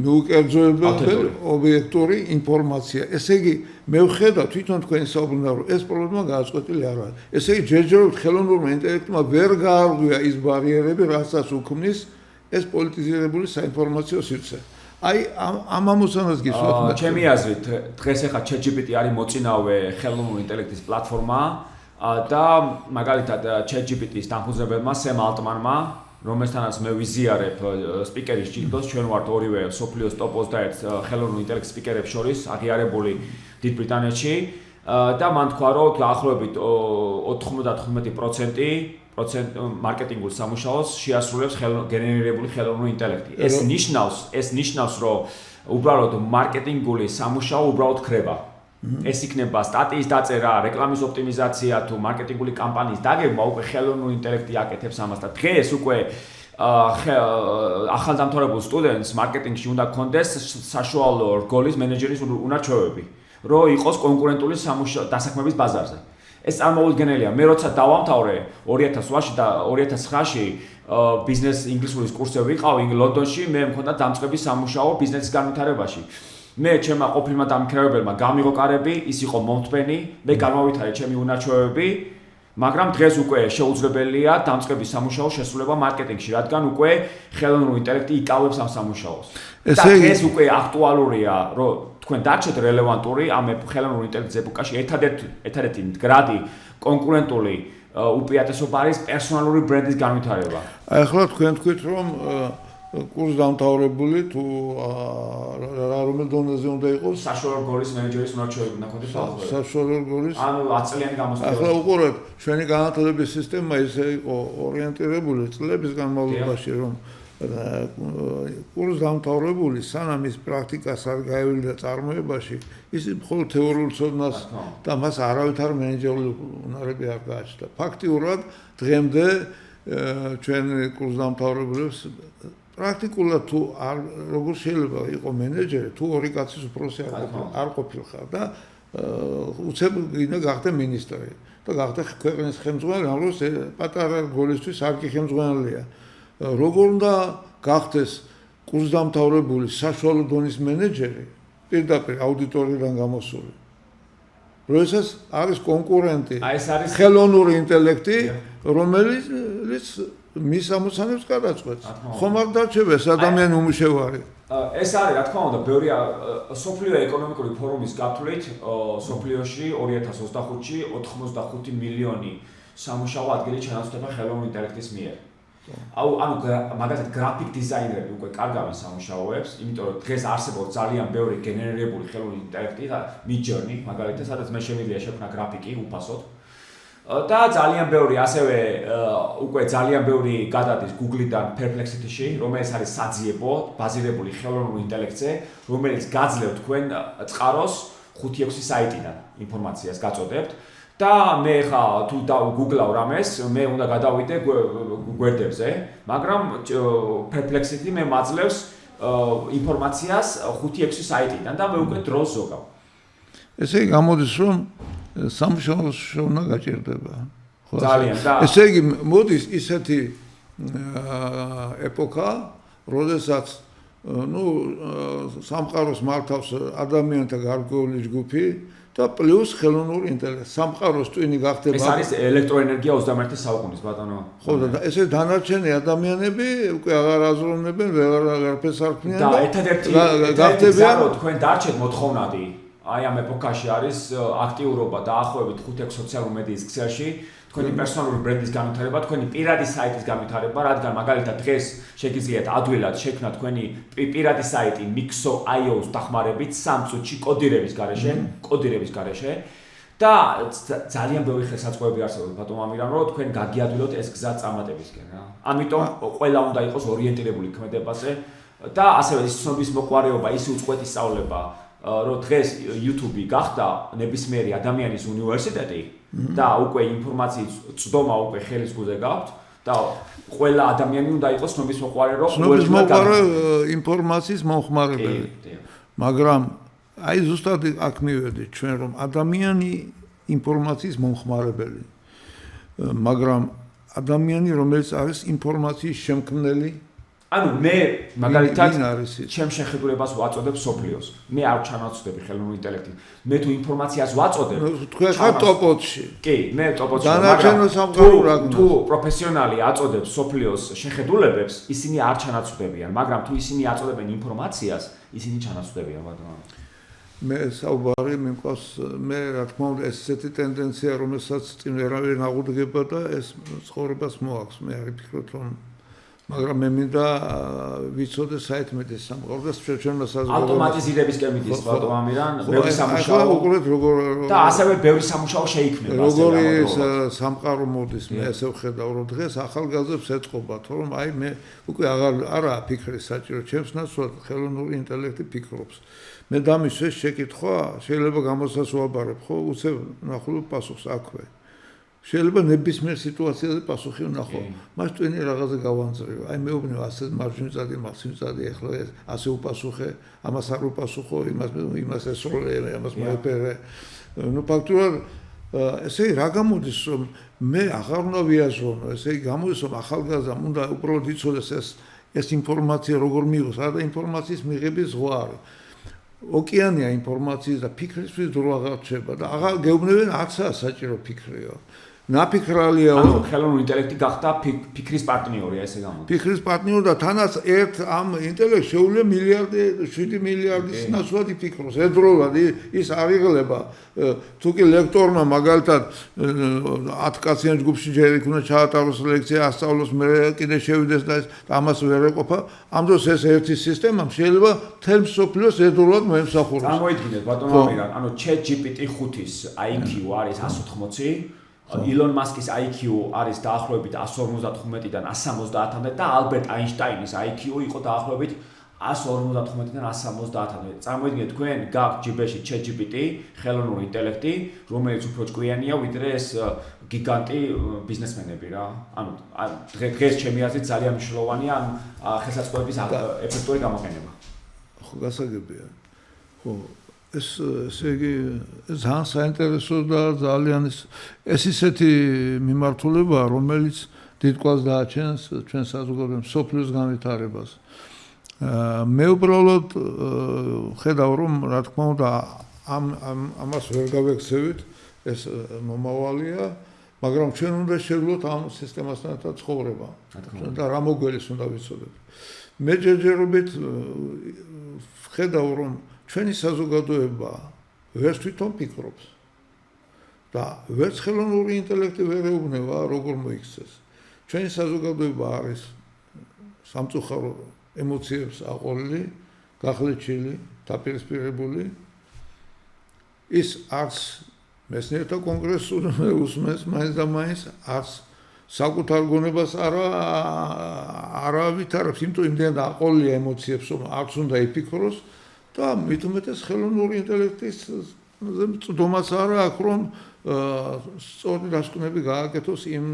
მიუკერძოებელი ობიექტური ინფორმაცია. ესე იგი, მე ვხედავ თვითონ თქვენი საუბრიდან, რომ ეს პრობლემა გააწყვეტილი არ არის. ესე იგი, ჯერჯერობით ხელოვნურმა ინტელექტმა ვერ გაარღვია ის ბარიერები, რასაც უქმნის ეს პოლიტიზირებული საინფორმაციო სივრცე. აი, ამ ამოცანას გისურვებთ. ჩემი აზრით, დღეს ახლა ChatGPT არის მოწინავე ხელოვნური ინტელექტის პლატფორმა და მაგალითად ChatGPT-ის დამფუძნებელმა სემ ალტმანმა, რომელთანაც მე ვიზიარებ სპიკერის ჯილდოს, ჩვენ ვართ ორივე სოფლიოს ტოპ 21 ხელოვნური ინტელექტის სპიკერებს შორის აღიარებული დიდ ბრიტანეთში და მან თქვა, რომ დაახლოებით 95% მარკეტინგულ სამუშაოს შეასრულებს გენერირებული ხელოვნური ინტელექტი. ეს ნიშნავს, რომ უბრალოდ მარკეტინგული სამუშაო უბრალოდ ქრება. ეს იქნება სტატიის დაწერა, რეკლამის ოპტიმიზაცია თუ მარკეტინგული კამპანიის დაგეგმა, უკვე ხელოვნური ინტელექტი აკეთებს ამას და დღეს უკვე ახალდამთავრებულ სტუდენტს მარკეტინგში უნდა ქონდეს საშუალო რგოლის მენეჯერის უნარჩვევები, რომ იყოს კონკურენტული დასაქმების ბაზარზე. ეს წარმოუდგენელია. მე როცა დავამთავრე 2008-ში და 2009-ში ბიზნეს ინგლისურის კურსები ვიყავი ლონდონში, მე მქონდა დამწყების სამუშაო ბიზნესის განვითარებაში. მე ჩემმა ყოფილმა დამქირავებელმა გამიღო კარები, ის იყო მომთმენი, მე გამავითარე ჩემი უნარჩვევები, მაგრამ დღეს უკვე შეუძლებელია დამწყების სამუშაოს შესრულება მარკეტინგში, რადგან უკვე ხელოვნური ინტელექტი იკავებს ამ სამუშაოს. და დღეს უკვე აქტუალურია, რომ თქვენ დარჩეთ რელევანტური ამ ხელოვნური ინტელექტის ეპოქაში, ერთადერთი მდგრადი კონკურენტული უპირატესობა არის პერსონალური ბრენდის განვითარება. აი ახლა თქვენ თქვით, რომ კურს დამთავრებული თუ რომელ დონეზე უნდა იყოს? საშუალო რგოლის მენეჯერის უნარჩვევები უნდა ქონდეს დაახლოებით. საშუალო რგოლის? ანუ 10 წლიანი გამოსვლები. ახლა უყურეთ, ჩვენი განათლების სისტემა ისე იყო ორიენტირებული წლების განმავლობაში, რომ კურს დამთავრებული სანამ ის პრაქტიკას არ გაევლიდა წარმოებაში, ის მხოლოდ თეორიულ ცოდნას და მას არავითარ მენეჯერული უნარები არ გააჩნდა. ფაქტიურად დღემდე ჩვენ კურს დამთავრებულებს პრაქტიკულად თუ როგორ შეიძლება იყო მენეჯერი თუ ორი კაცის უფროსი არ ყოფილიყარ და უცებ გინდა გახდე მინისტრი და გახდე ქვეყნის ხელმძღვანელი, ამას პატარა რგოლისთვის არ კი ხელმძღვანელია. როგორ უნდა გახდეს კურს დამთავრებული საშუალო დონის მენეჯერი პირდაპირ აუდიტორიიდან გამოსული. როდესაც არის კონკურენტი, ხელოვნური ინტელექტი, რომელიც მის ამოცანებს გადაწყვეტს. ხომ არ დარჩება ეს ადამიანი უმუშევარი? ეს არის რა თქმა უნდა ბევრი სოფლიო ეკონომიკური ფორუმის გათვლით სოფლიოში 2025-ში 85 მილიონი სამუშაო ადგილი ჩანაცვლება ხელოვნური ინტელექტის მიერ. ანუ მაგალითად გრაფიკ დიზაინერები უკვე კარგავენ სამუშაოებს, იმიტომ რომ დღეს არსებობს ძალიან ბევრი გენერირებული ხელოვნური ინტელექტი და Midjourney, მაგალითად, სადაც მე შემიძლია შექმნა გრაფიკი უფასოდ. და ძალიან ბევრი ასევე უკვე ძალიან ბევრი გადადის Google-დან Perplexity-ში, რომელიც არის საძიებო, ბაზირებული ხელოვნურ ინტელექტზე, რომელიც გაძლევ თქვენ წყაროს 5-6 საიტიდან ინფორმაციას გაწოდებთ. და მე ხა თუ Google-აw რამეს, მე უნდა გადავიდე გვერდებზე, მაგრამ Perplexity მე მაძლევს ინფორმაციას 5-6 საიტიდან და მე უკვე დროს ზოგავ. ესე იგი გამოდის რომ სამუშაოს შოვნა გაჭირდება. ძალიან და ესე იგი მოდის ისეთი ეპოქა, როდესაც სამყაროს მართავს ადამიანთა გარკვეული ჯგუფი და პლუს ხელოვნური ინტელექტი. სამყაროს ტვინი გახდება. ეს არის ელექტროენერგია 21 საუკუნის ბატონო. ხო და ესე დანარჩენი ადამიანები უკვე აღარ აზროვნებენ, ვეღარაფერს არ ქმნიან და ერთადერთი გახდებიან თქვენ დარჩეთ მოთხოვნადი. აი ამ ეპოქაში არის აქტიურობა დაახლოებით 5-6 სოციალურ მედიის ქსელში, თქვენი პერსონალური ბრენდის განვითარება, თქვენი პირადი საიტის განვითარება, რადგან მაგალითად დღეს შეგიძლიათ ადვილად შექმნათ თქვენი პირადი საიტი Mixo.io-ს დახმარებით 3 წუთში კოდირების გარეშე და ძალიან ბევრი ხელსაწყოები არსებობს ბატონო ამირან, რომ თქვენ გაგიადვილოთ ეს გზა წარმატებისკენ რა. ამიტომ ყველა უნდა იყოს ორიენტირებული ქმედებაზე და ასევე ის ცნობის მოყვარეობა, ის უწყვეტი სწავლება რომ დღეს YouTube გახდა ნებისმიერი ადამიანის უნივერსიტეტი და უკვე ინფორმაციის წვდომა უკვე ხელის გულზე გაქვთ და ყველა ადამიანი უნდა იყოს ცნობის მოყვარე, რომ ცნობის მოყვარე ინფორმაციის მომხმარებელი. მაგრამ აი ზუსტად აქ მივედით ჩვენ რომ ადამიანი ინფორმაციის მომხმარებელი. მაგრამ ადამიანი რომელიც არის ინფორმაციის შემქმნელი ანუ მე მაგალითად ჩემ შეხედულებას ვაწოდებ სოფლიოს. მე არ ჩანაცვლები ხელოვნური ინტელექტი. მე თუ ინფორმაციას ვაწოდებ, თქვენ ხართ ტოპოთში. კი, მე ტოპოთში. დანარჩენ სამყარო რა გქონდა. თუ პროფესიონალი აწოდებს სოფლიოს შეხედულებებს, ისინი არ ჩანაცვლებიან, მაგრამ თუ ისინი აწოდებენ ინფორმაციას, ისინი ჩანაცვლებიან, ბატონო. მე საუბარი მიმყავს, მე რა თქმა უნდა ესეთი ტენდენცია, რომელსაც წინ ვერავინ აღუდგება და ეს ცხოვრებას მოაქვს. მე არ ვფიქრობ რომ მაგრამ მე მინდა ვიცოდე საერთმეტეს სამყარო და ჩვენმა საზოგადოებას ავტომატიზირებისკენ მიდის ბატონო ამირან, ბევრი სამუშაო და ასევე ბევრი სამუშაო შეიქმნება ასე როგორი სამყარო მოდის მე ესე ვხედავ რომ დღეს ახალგაზრდებს ეწყობათ რომ აი მე უკვე არაა ფიქრი საჭირო ჩემს ნაცვლად ხელოვნური ინტელექტი ფიქრობს მე დამისვეს შეკითხვა შეიძლება გამოსაც ვაბარებ ხო უცებ ნახულობ პასუხს აქვე შეიძლება ნებისმიერ სიტუაციაზე პასუხი ვნახო. მას ტვინი რაღაცა გავანწრევ. აი მეუბნევ ასე მარჯვნივწადი, მახსნივწადი, ეხლა ასე უპასუხე, ამას არ უპასუხო, იმას ესროლე, ამას მოეფერე. ნუ ფაქტურად ესე რა გამოდის რომ მე აღარ უნდა ვიაზროვნო, ესე გამოდის რომ ახალგაზრდამ უნდა უბრალოდ იცოდეს ეს ინფორმაცია როგორ მიიღოს, არა ინფორმაციის მიღების ზღვა არის. ოკეანეა ინფორმაციის და ფიქრისთვის დრო აღარ რჩება და აღარ გეუბნებიან არცაა საჭირო ფიქრიო. ნაფიქრალია ანუ ხელოვნური ინტელექტი გახდა ფიქრის პარტნიორია ესე გამოდის. ფიქრის პარტნიორი და თანაც ერთ ამ ინტელექტს შეუძლია მილიარდი 7 მილიარდის ნაცვლად იფიქროს. ერთდროულად ის არ იღლება თუ კი ლექტორმა მაგალითად 10 კაციან ჯგუფში ჯერ იქნა ჩაატაროს ლექცია, ასწავლოს, მე კიდე შევიდეს და ამას ვერ ეყოფა. ამ დროს ეს ერთი სისტემა შეიძლება მთელ მსოფლიოს ერთდროულად მოემსახუროს. წარმოიდგინეთ ბატონო ამირან, ანუ ChatGPT 5-ის IQ არის 180 Elon Musk-ის IQ არის დაახლოებით 155-დან 170-მდე და ალბერტ აინშტაინის IQ იყო დაახლოებით 155-დან 170-მდე. წარმოიდგინეთ თქვენ გაქვთ ჯიბეში ChatGPT, ხელოვნური ინტელექტი, რომელიც უფრო ჭკვიანია ვიდრე ეს გიგანტი ბიზნესმენები რა. ანუ დღეს ჩემი აზრით ძალიან მნიშვნელოვანია ხელსაწყოების ეფექტური გამოყენება. ხო, გასაგებია. ხო ესე იგი ძალიან საინტერესო და ძალიან ეს ისეთი მიმართულებაა, რომელიც დიდკვას დააჩენს ჩვენ საზოგადოების სოფლიოს განვითარებას. მე უბრალოდ ხედავ რომ რა თქმა უნდა ამას ვერ გავექცევით, ეს მომავალია მაგრამ ჩვენ უნდა შევძლოთ ამ სისტემასთან ცხოვრება და რა მოგველის უნდა ვიცოდეთ. მე ჯერჯერობით ვხედავ რომ ჩვენი საზოგადოება ვერც თვითონ ფიქრობს და ვერც ხელოვნური ინტელექტი ვერ ეუბნება როგორ მოიქცეს. ჩვენი საზოგადოება არის სამწუხარო ემოციებს აყოლილი, გახლეჩილი, დაპირისპირებული. ის არც მეცნიერთა კონგრესს უსმენს მაინც და მაინც, არც საკუთარ გონებას არ ავითარებს, იმიტომ იმდენად აყოლილია ემოციებს, რომ არც უნდა იფიქროს და მით უმეტეს ხელოვნური ინტელექტის წვდომაც არა აქვს, რომ სწორი დასკვნები გააკეთოს იმ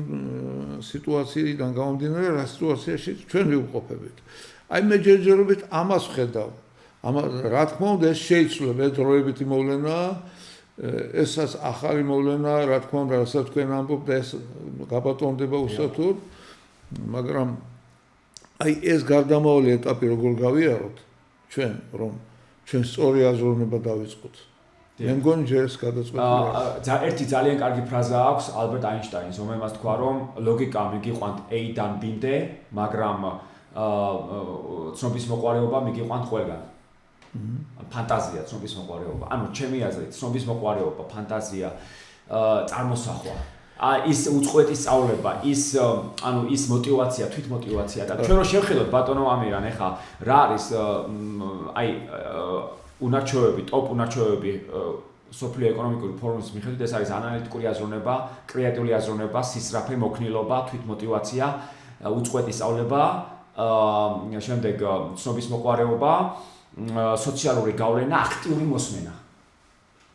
სიტუაციიდან გამომდინარე, რა სიტუაციაში ჩვენ ვიმყოფებით. აი მე ჯერჯერობით ამას ვხედავ. რა თქმა უნდა, ეს შეიცვლება, ეს დროებითი მოვლენაა, ესაც ახალი მოვლენაა, რა თქმა უნდა, რასაც თქვენ ამბობთ და ეს გაბატონდება უსათოდ, მაგრამ აი ეს გარდამავალი ეტაპი როგორ გავიაროთ ჩვენ, რომ ჩვენ სწორი აზროვნება დავიწყოთ. მე მგონი ჯერ ეს გადაწყვეტილია. ერთი ძალიან კარგი ფრაზა აქვს ალბერტ აინშტაინს, რომელმაც თქვა, რომ ლოგიკა მიგიყვანთ A-დან B-მდე, მაგრამ ცნობის მოყვარეობა მიგიყვანთ ყველგან. ფანტაზია, ცნობის მოყვარეობა. ანუ ჩემი აზრით, ცნობის მოყვარეობა, ფანტაზია, წარმოსახვა. ის უწყვეტი სწავლება, ის მოტივაცია, თვითმოტივაცია და ჩვენ რო შევხედოთ ბატონო ამირან, ეხა რა არის აი უნარჩვევები, ტოპ უნარჩვევები სოფლიო ეკონომიკური ფორუმის მიხედვით, ეს არის ანალიტიკური აზროვნება, კრეატიული აზროვნება, სისწრაფე, მოქნილობა, თვითმოტივაცია, უწყვეტი სწავლება, შემდეგ ცნობის მოყვარეობა, სოციალური გავლენა, აქტიური მოსმენა.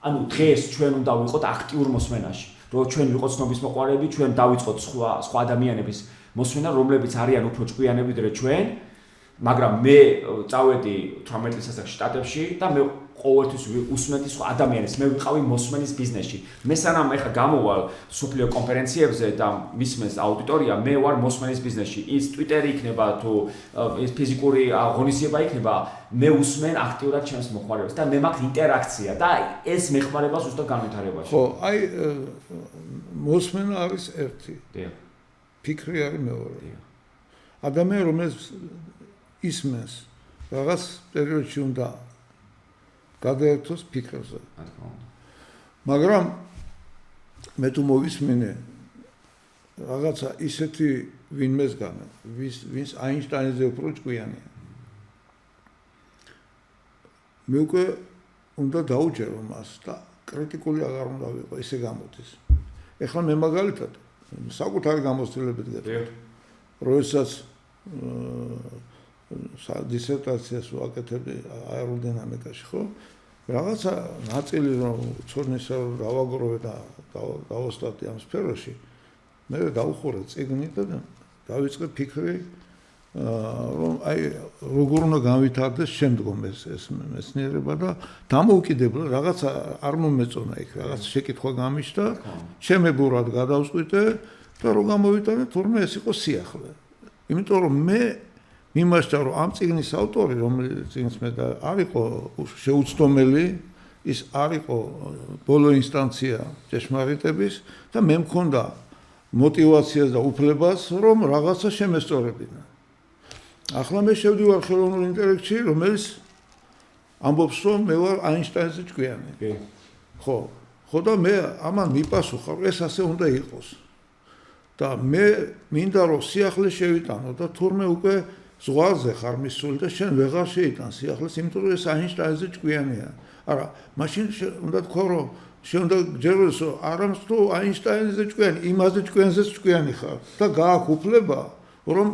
ანუ დღეს ჩვენ უნდა ვიყოთ აქტიურ მოსმენაში. რომ ჩვენ ვიყოთ ცნობის მოყვარეები, ჩვენ დავიწყოთ სხვა ადამიანების მოსმენა, რომლებიც არიან უფრო ჭკვიანები ვიდრე ჩვენ, მაგრამ მე წავედი 18 წელს შტატებში და მე ყოველთვის უსმენდი სხვა ადამიანებს, მე ვიყავი მოსმენის ბიზნესში. მე სანამ ეხა გამოვალ სოფლიო კონფერენციებზე და მისმენს აუდიტორია, მე ვარ მოსმენის ბიზნესში. ის ტვიტერი იქნება თუ ის ფიზიკური აღონისება იქნება, მე უსმენ აქტიურად ჩემს მოხმარებელს და მე მაქვს ინტერაქცია და ეს მეხმარება ზუსტად განვითარებაში. ხო, აი მოსმენა არის ერთი. დიახ. ფიქრი არის მეორე. ადამიანი რომელიც ისმენს რაღაც პერიოდში უნდა გადაერთოს ფიქრზე. მაგრამ მე თუ მოვისმინე რაღაცა ისეთი ვინმესგან, ვინც აინშტაინზე უფრო ჭკვიანია. მე უკვე უნდა დაუჯერო მას და კრიტიკული აღარ უნდა ვიყო, ესე გამოდის. ეხლა მე მაგალითად საკუთარი გამოცდილებით გეტყვი. როდესაც დისერტაციას ვაკეთებდი აეროდინამიკაში, ხო? რაღაცა ნაწილი რომ ცოდნისა დავაგროვე და დავოსტატი ამ სფეროში, მე დავუხურე წიგნი და დავიწყე ფიქრი, რომ აი როგორ უნდა განვითარდეს შემდგომ ეს მეცნიერება და დამოუკიდებლად რაღაცა არ მომეწონა იქ, რაღაც შეკითხვა გამიშთა, ჩემებურად გადავწყვიტე და რო გამოვიტანე, თურმე ეს იყო სიახლე. იმიტომ რომ მე მიმაჩნდა რომ ამ წიგნის ავტორი, რომელიც წიგნის მე და არ იყო შეუცდომელი, ის არ იყო ბოლო ინსტანცია ჭეშმარიტების და მე მქონდა მოტივაციას და უფლებას, რომ რაღაცა შემესწორებინა. ახლა მე შევდივარ ხელოვნურ ინტელექტში, რომელიც ამბობს, რომ მე ვარ აინშტაინზე ჭკვიანი. ხო და მე ამან მიპასუხა, რომ ეს ასე უნდა იყოს. და მე მინდა რომ სიახლე შევიტანო და თურმე უკვე ზღვარზე ხარ მისული და შენ ვეღარ შეიტან სიახლეს, იმიტომ რომ ეს აინშტაინზე ჭკვიანია. არა, მაშინ უნდა თქვა რომ შენ უნდა გჯეროს რომ არამც თუ აინშტაინზე ჭკვიანი, იმაზე ჭკვიანზეც ჭკვიანი ხარ და გააქვს უფლება რომ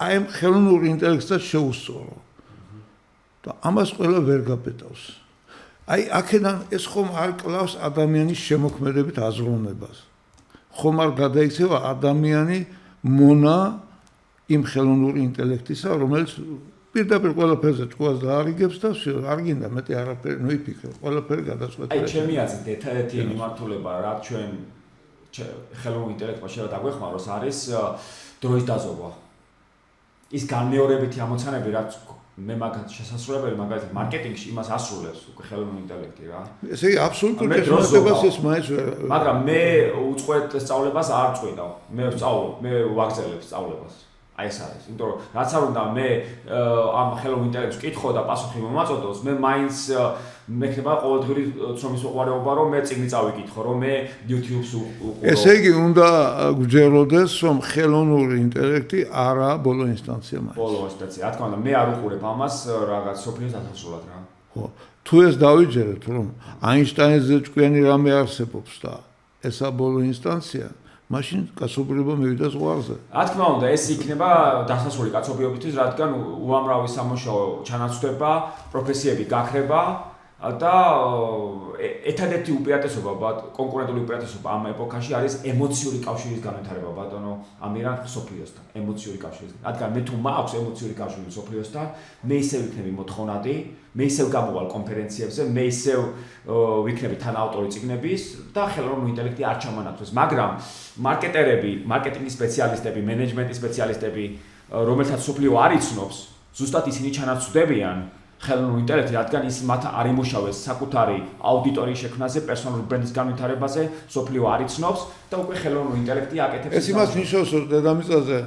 აი ამ ხელოვნურ ინტელექტსაც შეუსწორო. და ამას ყველა ვერ გაბედავს. აი აქედან ეს ხომ არ კლავს ადამიანის შემოქმედებით აზროვნებას. ხომ არ გადაიქცევა ადამიანი მონა იმ ხელოვნური ინტელექტისა, რომელიც პირდაპირ ყველაფერზე ჭკუას დაარიგებს და არ გინდა მეტი არაფერი ნოიფიქრო, ყველაფერი გადაწყვეტილია. აი ჩემი აზრით ერთადერთი მიმართულება რა ჩვენ ხელოვნურ ინტელექტმა შეიძლება დაგვეხმაროს არის დროის დაზოგვა. ის განმეორებითი ამოცანები რაც მე მაგათ შესაძლებელი მაგალითად მარკეტინგში იმას ასრულებს უკვე ხელოვნური ინტელექტი რა. ესე იგი აბსოლუტურ შესაძლებლობას ეს მაინც მაგრამ მე უწყვეტ სწავლებას არ წყვიდავ. მე ვსწავლობ, მე ვაგრძელებ სწავლებას. აი ეს არის. იმიტომ რომ რაც არ უნდა მე ამ ხელოვნურ ინტელექტს ვკითხო და პასუხი მომაწოდოს, მე მაინც მექნება ყოველდღიური ცნობის უყურება, რომ მე წიგნი წავიკითხო, რომ მე YouTube-ს უყურო. ესე იგი უნდა გვჯეროდეს, რომ ხელოვნური ინტელექტი არაა ბოლო ინსტანცია მაინც. ბოლო ინსტანცია. რა თქმა უნდა, მე არ უყურებ ამას რაღაც სოფლიოს ათასრულად რა. ხო. თუ ეს დავიჯერეთ, რომ აინშტაინზე ჭკვიანი რამე არსებობს და ესა ბოლო ინსტანცია, მაშინ კაცობრიობა მივიდა ზღვარზე. რა თქმა უნდა, ეს იქნება დასასრული კაცობრიობისთვის, რადგან უამრავი სამუშაო ჩანაცვლება, პროფესიები გაქრება და ერთადერთი უპირატესობა, კონკურენტული უპირატესობა ამ ეპოქაში არის ემოციური კავშირის განვითარება, ბატონო ამირან სოფლიოსთან, ემოციური კავშირის. რადგან მე თუ მაქვს ემოციური კავშირი სოფლიოსთან, მე ისევ ვიქნები მოთხოვნადი, მე ისევ გამოვალ კონფერენციებზე, მე ისევ ვიქნები თანაავტორი წიგნების და ხელოვნური ინტელექტი არ ჩამანაცვლეს, მაგრამ მარკეტერები, მარკეტინგის სპეციალისტები, მენეჯმენტის სპეციალისტები, რომელთაც სოფლიო არ იცნობს, ზუსტად ისინი ჩანაცვლებიან ხელოვნურ ინტელექტს, რადგან ის მათ არ იმუშავეს საკუთარი აუდიტორიის შექმნაზე, პერსონალური ბრენდის განვითარებაზე, სოფლიო არ იცნობს და უკვე ხელოვნური ინტელექტი აკეთებს. ეს იმას ნიშნავს, რომ დედამიწაზე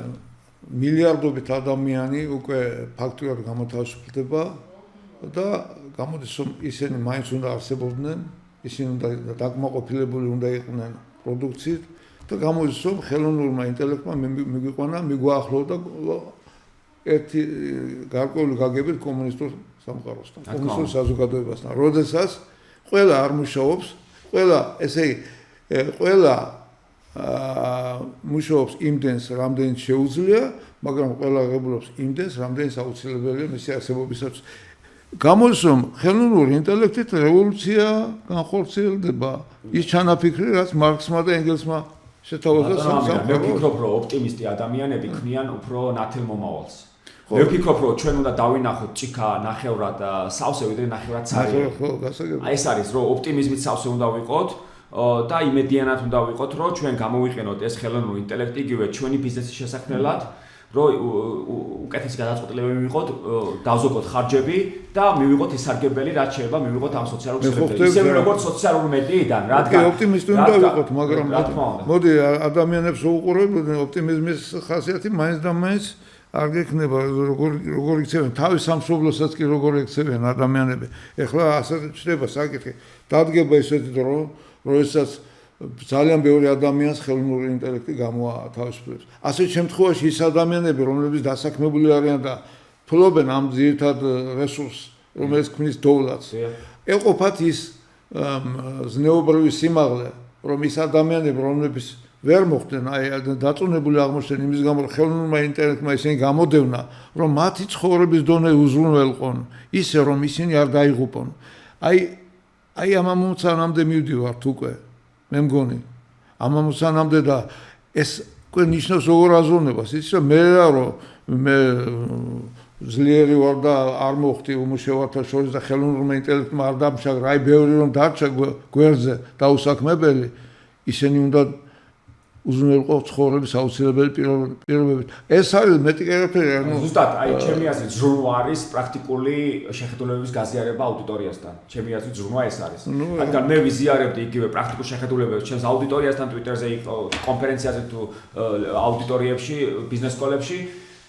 მილიარდობით ადამიანი უკვე ფაქტურად გამოთავისუფლდება და გამოდის, რომ ისინი მაინც უნდა არსებობდნენ, ისინი უნდა დაკმაყოფილებული უნდა იყვნენ პროდუქციით და გამოდის, რომ ხელოვნურმა ინტელექტმა მიგვიყვანა, მიგვაახლოვდა ერთი გარკვეული გაგებით კომუნისტურ სამყაროსთან, კომუნისტურ საზოგადოებასთან. როდესაც ყველა არ მუშაობს, ყველა, ესე იგი, ყველა მუშაობს იმდენს, რამდენიც შეუძლია, მაგრამ ყველა ღებულობს იმდენს, რამდენიც აუცილებელია მისი არსებობისათვის. გამოდის, რომ ხელოვნური ინტელექტით რევოლუცია განხორციელდება. ის ჩანაფიქრი, რაც მარქსმა და ენგელსმა შეთავაზა სამყაროში. მე ვფიქრობ, რომ ოპტიმისტი ადამიანები ქმნიან უფრო ნათელ მომავალს. მე ვფიქრობ, რომ ჩვენ უნდა დავინახოთ ჭიქა, ნახევრად სავსე, ვიდრე ნახევრად ცარი. ხო, გასაგებია. აი ეს არის, რომ ოპტიმიზმით სავსე უნდა ვიყოთ და იმედიანად უნდა ვიყოთ, რომ ჩვენ გამოვიყენოთ ეს ხელოვნური ინტელექტი იგივე ჩვენი ბიზნესის შესაქმნელად, რომ უკეთესი გადაწყვეტილებები მივიღოთ, დავზოგოთ ხარჯები და მივიღოთ ისარგებელი, რაც შეიძლება მივიღოთ ამ სოციალურ ქსელებიდან. ისე როგორც სოციალური მედიიდან, რადგან ოპტიმისტი უნდა ვიყოთ, მაგრამ მოდი ადამიანებს უყურებ, ოპტიმიზმის ხასიათი მაინც და მაინც არ გექნება როგორ იქცევენ თავის სამშობლოსაც კი როგორ ექცევენ ადამიანები. ეხლა ასე ჩნდება საკითხი. დადგება ისეთი დრო, როდესაც ძალიან ბევრი ადამიანს ხელოვნური ინტელექტი გამოათავისუფლებს. ასეთ შემთხვევაში ის ადამიანები, რომლებიც დასაქმებული არიან და ფლობენ ამ ძირითად რესურსს, რომელიც ქმნის დოვლათს, ეყოფათ ის ზნეობრივი სიმაღლე, რომ ის ადამიანები, რომლებიც ვერ მოხდნენ, აი დაწუნებული აღმოჩნდნენ იმის გამო, რომ ხელოვნურმა ინტელექტმა ისინი გამოდევნა, რომ მათი ცხოვრების დონე უზრუნველყონ, ისე რომ ისინი არ დაიღუპონ. აი ამ ამოცანამდე მივდივართ უკვე, მე მგონი. ამ ამოცანამდე და ეს უკვე ნიშნავს როგორ აზროვნებას, იცი რომ მე რა რომ მე ძლიერი ვარ და არ მოხდი უმუშევართა შორის და ხელოვნურმა ინტელექტმა არ დამშაგრა, აი ბევრი რომ დარჩა გვერდზე დაუსაქმებელი, ისინი უნდა უზრუნველყო ცხოვრების აუცილებელი პირობებით. ეს არის მეტი კერაფერი, ანუ ზუსტად, აი ჩემი აზრით ზრუნვა არის პრაქტიკული შეხედულებების გაზიარება აუდიტორიასთან. ჩემი აზრით ზრუნვა ეს არის. რადგან მე ვიზიარებდი იგივე პრაქტიკულ შეხედულებებს ჩემს აუდიტორიასთან Twitter-ზე იყო კონფერენციაზე თუ აუდიტორიებში, ბიზნეს სკოლებში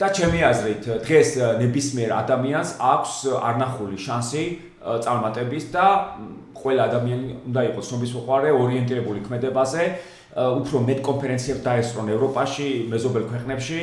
და ჩემი აზრით დღეს ნებისმიერ ადამიანს აქვს არნახული შანსი წარმატების და ყველა ადამიანი უნდა იყოს ცნობის მოყვარე, ორიენტირებული ქმედებაზე. უფრო მეტ კონფერენციებს დაესწრონ ევროპაში, მეზობელ ქვეყნებში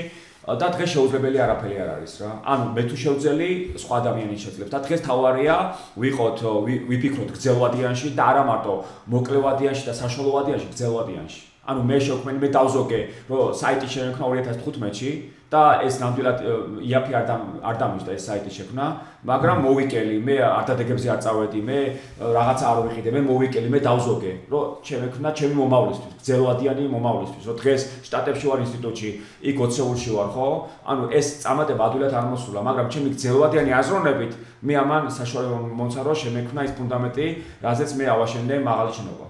და დღეს შეუძლებელი არაფერი არ არის რა. ანუ მე თუ შევძელი, სხვა ადამიანი შეძლებს. და დღეს თავარია ვიფიქროთ გრძელვადიანში და არა მარტო მოკლევადიანში და საშუალოვადიანში, გრძელვადიანში. ანუ მე შევქმნი, მე დავზოგე, რომ საიტი შევქმნა 2015-ში და ეს ნამდვილად იაფი არ დამიჯდა ეს საიტი შექმნა, მაგრამ მოვიკელი, მე არტადეგებზე არ წავედი, მე რაღაცა არ ვიყიდე, მე მოვიკელი, მე დავზოგე, რომ შევქმნა ჩემი მომავლისთვის, გრძელვადიანი მომავლისთვის, რომ დღეს შტატებში ვარ ინსტიტუტში, იქ ოცეულში ვარ, ხო? ანუ ეს წარმატება ადვილად არ მოსულა, მაგრამ ჩემი გრძელვადიანი აზროვნებით მე ამან საშუალება მომცა, რომ შემექმნა ის ფუნდამენტი, რაზეც მე ავაშენე მაღალი შენობა.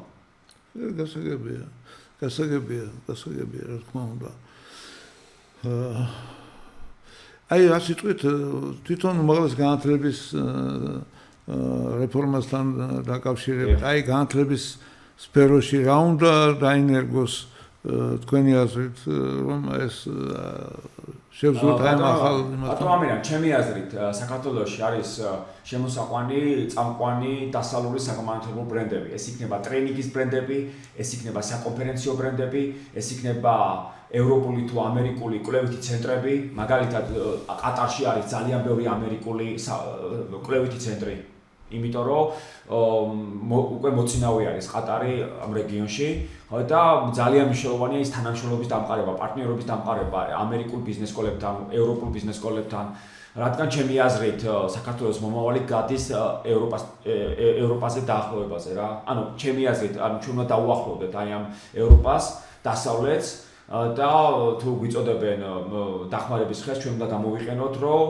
გასაგებია, რა თქმა უნდა. აი რა სიტყვით თვითონ უმაღლეს განათლების რეფორმასთან დაკავშირებით, აი განათლების სფეროში რა უნდა დაინერგოს თქვენი აზრით, რომ ეს შევძლოთ აი ახალ იმას. ბატონო ამირან, ჩემი აზრით საქართველოში არის შემოსაყვანი, წამყვანი დასავლური საკომუნიკაციო ბრენდები. ეს იქნება ტრენინგის ბრენდები, ეს იქნება საკონფერენციო ბრენდები, ეს იქნება ევროპული თუ ამერიკული კვლევითი ცენტრები, მაგალითად ყატარში არის ძალიან ბევრი ამერიკული კვლევითი ცენტრი. იმიტომ რომ უკვე მოცინავე არის ყატარი ამ რეგიონში და ძალიან მნიშვნელოვანია ის თანამშრომლობის დამყარება, პარტნიორობის დამყარება ამერიკულ ბიზნეს სკოლებთან, ევროპულ ბიზნეს სკოლებთან, რადგან ჩემი აზრით საქართველოს მომავალი გადის ევროპაზე დაახლოებაზე რა. ანუ ჩემი აზრით, ანუ ჩვენ უნდა დაუახლოვდეთ აი ამ ევროპას, დასავლეთს და თუ გვიწოდებენ დახმარების ხერხს ჩვენ უნდა გამოვიყენოთ რომ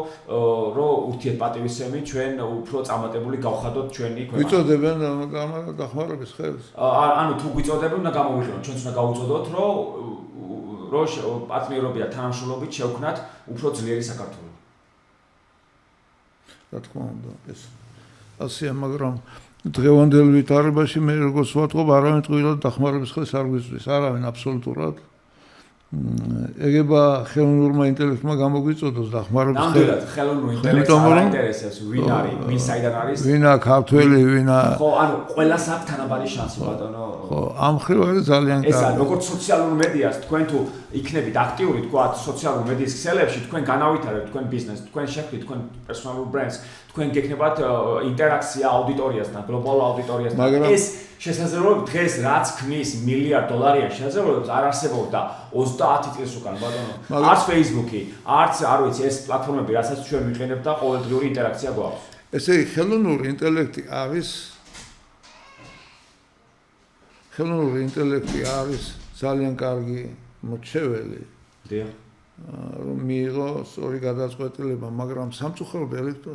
ურთიერთპატივისცემი ჩვენ უფრო წარმატებული გავხადოთ ჩვენი ქვეყანა. გვიწოდებენ დახმარების ხერხს? ანუ თუ გვიწოდებენ უნდა გამოვიყენოთ, ჩვენც უნდა გავუწოდოთ რომ პარტნიორობა და თანამშრომლობით შევქმნათ უფრო ძლიერი საქართველო. რა თქმა უნდა, ეს ასეა, მაგრამ დღევანდელ ვითარებაში მე როგორც ვატყობ, არავინ ტყუილად დახმარების ხერხს არ გვიწვის, არავინ აბსოლუტურად. ეგება ხელოვნურმა ინტელექტმა გამოგვიწოდოს დახმარების ხერხს. ნამდვილად ხელოვნურ ინტელექტს არ აინტერესებს ვინ არის, ვინ საიდან არის. ვინა ქართველი, ვინა ხო, ანუ ყველას აქვს თანაბარი შანსი ბატონო. ხო, ამ მხრივ არის ძალიან კარგი. ესა როგორც სოციალურ მედიას თქვენ თუ იქნებით აქტიური თქვა სოციალურ მედიის ქსელებში, თქვენ განავითარებთ თქვენ ბიზნესს, თქვენ შექმნით თქვენ პერსონალურ ბრენდს, თქვენ გექნებათ ინტერაქცია აუდიტორიასთან, გლობალურ აუდიტორიასთან. ეს შესაძლებლობა დღეს რაც ქმნის $1 მილიარდიან შესაძლებლობებს არ არსებობდა 30 წელს უკან ბატონო. არც Facebook-ი, არც არ ვიცი ეს პლატფორმები, რასაც ჩვენ ვიყენებთ და ყოველდღიური ინტერაქცია გვაქვს. ესე იგი ხელოვნური ინტელექტი არის ძალიან კარგი მოჩეველი. დიახ. რომ მიიღოს ორი გადაწყვეტილება, მაგრამ სამწუხაროდ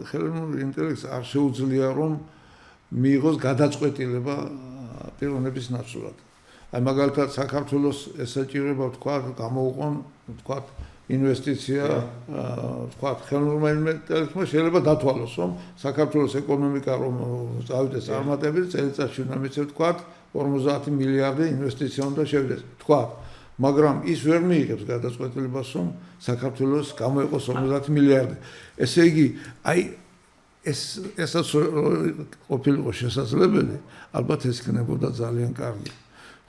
ხელოვნური ინტელექტს არ შეუძლია რომ მიიღოს გადაწყვეტილება პიროვნების ნაცვლად. აი მაგალითად საქართველოს ესაჭიროება თქვა გამოუყონ თქვა ინვესტიცია თქვა ხელოვნურმა ინტელექტმა შეიძლება დათვალოს რომ საქართველოს ეკონომიკა რომ წავიდეს წარმატებით წელიწადში უნდა მიცემ თქვა 50 მილიარდი ინვესტიცია უნდა შევიდეს თქვა მაგრამ ის ვერ მიიღებს გადაწყვეტილებას რომ საქართველოს გამოიყოს 50 მილიარდი. ესე იგი აი ესაც ყოფილიყო შესაძლებელი, ალბათ ეს იქნებოდა ძალიან კარგი.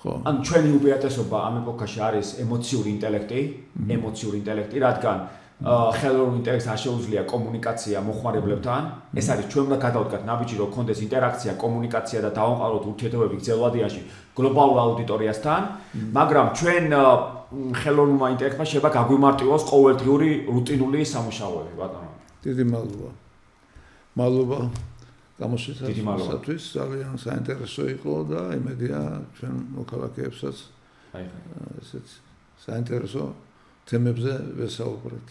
ხო. ანუ ჩვენი უპირატესობა ამ ეპოქაში არის ემოციური ინტელექტი, რადგან ხელოვნურ ინტელექტს არ შეუძლია კომუნიკაცია მოხმარებლებთან. ეს არის ჩვენ უნდა გადავდგათ ნაბიჯი რომ გქონდეს ინტერაქცია, კომუნიკაცია და დავამყაროთ ურთიერთობები გრძელვადიანში გლობალურ აუდიტორიასთან, მაგრამ ჩვენ ხელოვნურმა ინტელექტმა შეიძლება გაგვიმარტივოს ყოველდღიური რუტინული სამუშაოები, ბატონო. დიდი მადლობა. მადლობა გამოსვლისათვის, ძალიან საინტერესო იყო და იმედია ჩვენ მოქალაქეებსაც ესეც საინტერესო თემებზე ვესაუბრეთ.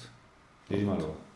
დიდი მადლობა.